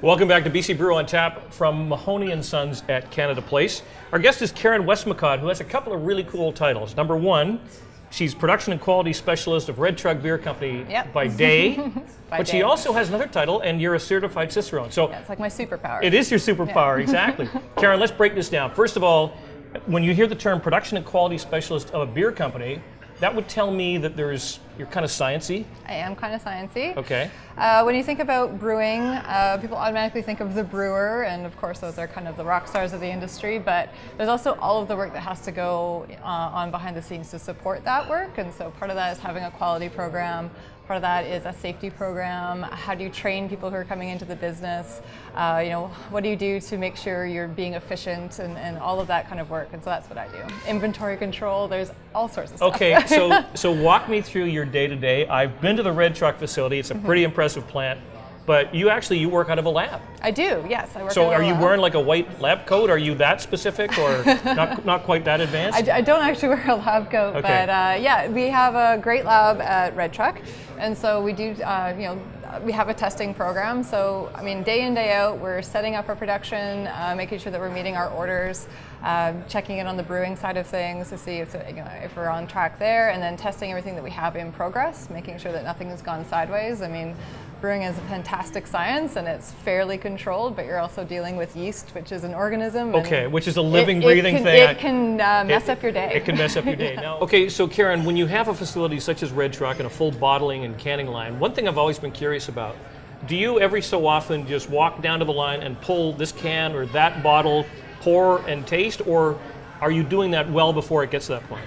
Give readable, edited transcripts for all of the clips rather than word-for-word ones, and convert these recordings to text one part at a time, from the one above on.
Welcome back to BC Brew on Tap from Mahoney & Sons at Canada Place. Our guest is Caryn Westmacott, who has a couple of really cool titles. Number one, she's Production and Quality Specialist of Red Truck Beer Company by day. But she also has another title, and you're a certified Cicerone. So yeah, it's like my superpower. It is your superpower, exactly. Caryn, let's break this down. First of all, when you hear the term Production and Quality Specialist of a beer company, that would tell me that you're kind of sciencey. I am kind of sciencey. Okay. When you think about brewing, people automatically think of the brewer, and of course those are kind of the rock stars of the industry, but there's also all of the work that has to go on behind the scenes to support that work, and so part of that is having a quality program. Part of that is a safety program. How do you train people who are coming into the business? What do you do to make sure you're being efficient and all of that kind of work? And so that's what I do. Inventory control, there's all sorts of stuff. Okay, so walk me through your day-to-day. I've been to the Red Truck facility. It's a pretty impressive plant. But you work out of a lab. I do, yes. I work so out of a lab. Are you wearing like a white lab coat? Are you that specific or not quite that advanced? I don't actually wear a lab coat, okay. But we have a great lab at Red Truck. And so we do, we have a testing program. So, day in, day out, we're setting up our production, making sure that we're meeting our orders, checking in on the brewing side of things to see if we're on track there, and then testing everything that we have in progress, making sure that nothing has gone sideways. Brewing is a fantastic science, and it's fairly controlled, but you're also dealing with yeast, which is an organism. Okay, which is a living, breathing thing. It can mess up your day. It can mess up your day. Now, okay, so Caryn, when you have a facility such as Red Truck and a full bottling and canning line, one thing I've always been curious about, do you every so often just walk down to the line and pull this can or that bottle, pour and taste, or are you doing that well before it gets to that point?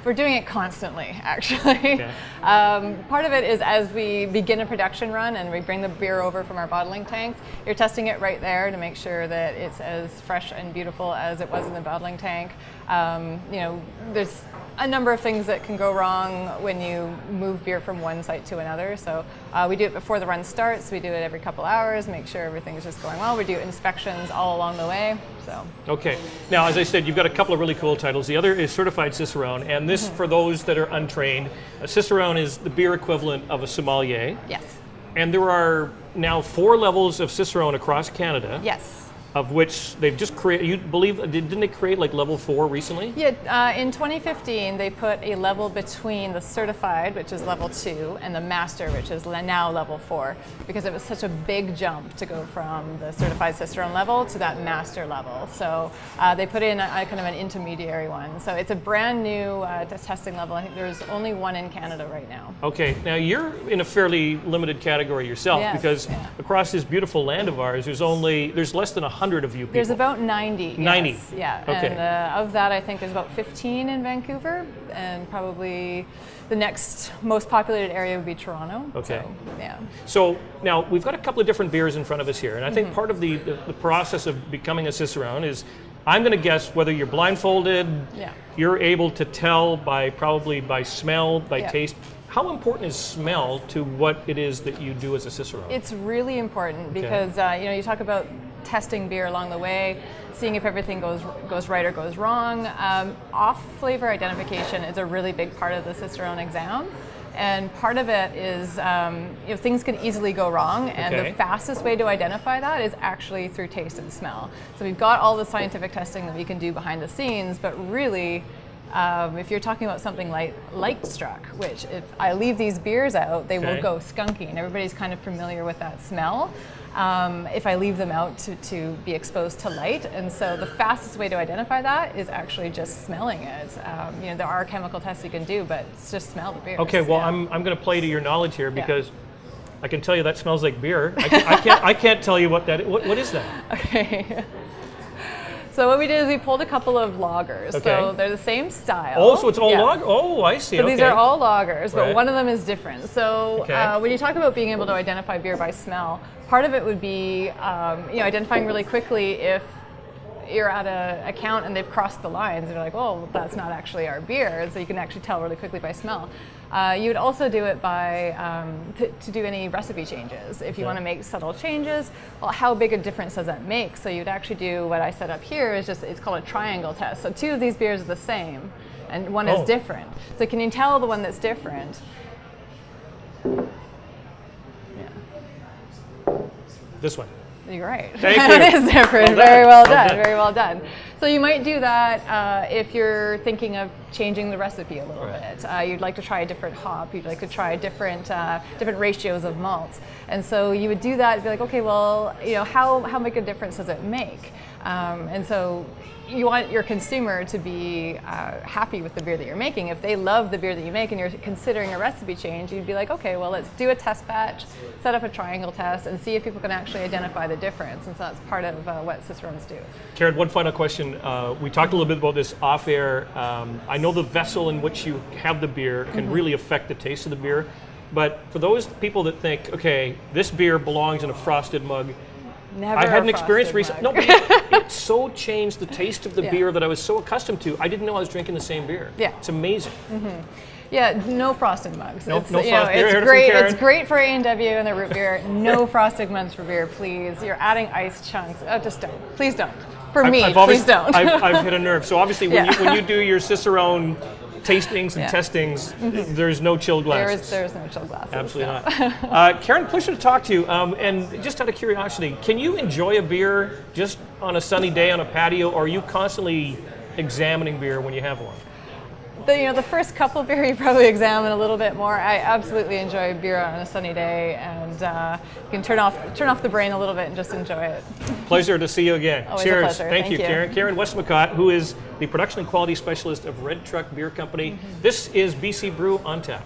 We're doing it constantly, actually. Okay. Part of it is as we begin a production run and we bring the beer over from our bottling tanks, you're testing it right there to make sure that it's as fresh and beautiful as it was in the bottling tank. There's a number of things that can go wrong when you move beer from one site to another. So we do it before the run starts. We do it every couple hours, make sure everything's just going well. We do inspections all along the way. So. Okay. Now, as I said, you've got a couple of really cool titles. The other is Certified Cicerone, and this, for those that are untrained, a Cicerone is the beer equivalent of a sommelier. Yes. And there are now 4 levels of Cicerone across Canada. Yes. Of which they've just created, you believe, didn't they create like level 4 recently? Yeah, in 2015 they put a level between the certified, which is level 2, and the master, which is now level 4, because it was such a big jump to go from the certified Cicerone level to that master level. So they put in a kind of an intermediary one. So it's a brand new testing level. I think there's only one in Canada right now. Okay, now you're in a fairly limited category yourself, because across this beautiful land of ours, there's less than 100 of you people. There's about 90. 90? Yes, yeah. Okay. And of that, I think there's about 15 in Vancouver, and probably the next most populated area would be Toronto. Okay. So, yeah. So now we've got a couple of different beers in front of us here, and I think part of the process of becoming a Cicerone is, I'm going to guess whether you're blindfolded, you're able to tell probably by smell, by taste. How important is smell to what it is that you do as a Cicerone? It's really important because you talk about testing beer along the way, seeing if everything goes right or goes wrong. Off flavor identification is a really big part of the Cicerone exam. And part of it is, things can easily go wrong, and the fastest way to identify that is actually through taste and smell. So we've got all the scientific testing that we can do behind the scenes, but really, if you're talking about something like light struck, which if I leave these beers out, they will go skunky, and everybody's kind of familiar with that smell. If I leave them out to be exposed to light. And so the fastest way to identify that is actually just smelling it. There are chemical tests you can do, but it's just smell the beer. Okay, well, I'm going to play to your knowledge here, because I can tell you that smells like beer. I can't tell you what is that? Okay. So what we did is we pulled a couple of lagers. Okay. So they're the same style. Oh, so it's all lager? Oh, I see. So these are all lagers, but Right. one of them is different. So when you talk about being able to identify beer by smell, part of it would be identifying really quickly if you're at a account and they've crossed the lines. They're like, oh, that's not actually our beer. And so you can actually tell really quickly by smell. You would also do it by to do any recipe changes. If you want to make subtle changes, well, how big a difference does that make? So you'd actually do what I set up here is it's called a triangle test. So 2 of these beers are the same, and one is different. So can you tell the one that's different? This one. You're right. Thank you. It is different. Well very well done. done. Very well done. So you might do that if you're thinking of changing the recipe a little bit. You'd like to try a different hop. You'd like to try different ratios of malts. And so you would do that and be like, okay, well, how big a difference does it make? And so you want your consumer to be happy with the beer that you're making. If they love the beer that you make and you're considering a recipe change, you'd be like, okay, well, let's do a test batch, set up a triangle test, and see if people can actually identify the difference. And so that's part of what Cicerones do. Caryn, one final question. We talked a little bit about this off air. I know the vessel in which you have the beer can really affect the taste of the beer. But for those people that think, okay, this beer belongs in a frosted mug, Never I had an experience recently. No, but it so changed the taste of the beer that I was so accustomed to. I didn't know I was drinking the same beer. Yeah. It's amazing. Yeah, no frosted mugs. No It's, frosted. It's great. It's great for A&W and the root beer. No frosted mugs for beer, please. You're adding ice chunks. Oh, just don't. Please don't. For me, please don't. I've hit a nerve. So obviously, when you do your Cicerone tastings and testings, there's no chilled glasses. There's no chilled glasses. Absolutely not. Caryn, pleasure to talk to you. And just out of curiosity, can you enjoy a beer just on a sunny day on a patio, or are you constantly examining beer when you have one? The first couple of beer you probably examine a little bit more. I absolutely enjoy beer on a sunny day, and you can turn off the brain a little bit and just enjoy it. Pleasure to see you again. Always Cheers. a pleasure. Thank you, Caryn. Caryn Westmacott, who is the production and quality specialist of Red Truck Beer Company. This is BC Brew on Tap.